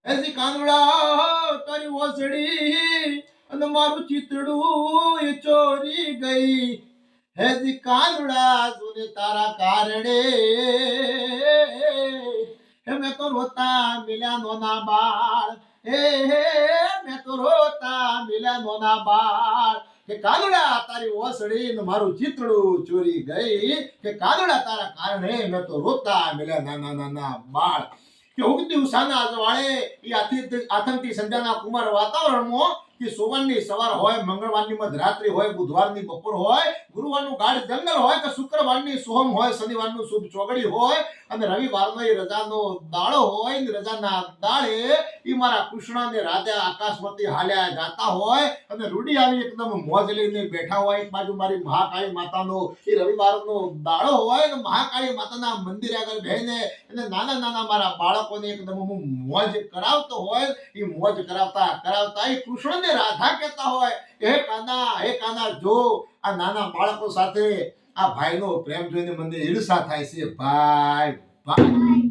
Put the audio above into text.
એસી કાનુડા તારી ઓસડી અને મારું ચિતડું એ ચોરી ગઈ. હેજી કાનુડા સુને તારા કારણે હે મેં તો રોતા મિલ્યા નોના બાળ. હે મેં તો રોતા મિલ્યા નોના બાળ. કે કાનુડા તારી ઓસડી ને મારું ચિતડું ચોરી ગઈ. કે કાનુડા તારા કારણે મેં તો રોતા મિલ્યા નાના નાના બાળ. કે ઉગતી ઉષાના અજવાળે એ આથમતી સંધ્યાના કુમાર વાતાવરણમાં કે સોમવારની સવાર હોય, મંગળવારની મધરાત્રી હોય, બુધવારની બપોર હોય, ગુરુવારનું ગાઢ જંગલ હોય કે શુક્રવારની સોહમ હોય, શનિવારનું શુભ ચોગડી હોય અને રવિવારનો એ રજાનો દાડો હોય ને રજાના દાડે એ મારા કૃષ્ણને રાધા આકાશમાંથી હાલ્યા જાતા હોય અને રૂડી આવી એકદમ મોજ લઈને બેઠા હોય. એક બાજુ મારી મહાકાળી માતાનો એ રવિવારનો દાડો હોય ને મહાકાળી માતાના મંદિર આગળ બેહીને અને નાના નાના મારા બાળકોને એકદમ હું મોજ કરાવતો હોય. એ મોજ કરાવતા કરાવતા એ કૃષ્ણને રાધા કહેતા હોય. હે કાના જો આ નાના બાળકો સાથે આ ભાઈનો પ્રેમ જોઈને મને ઈર્ષા થાય છે. ભાઈ ભાઈ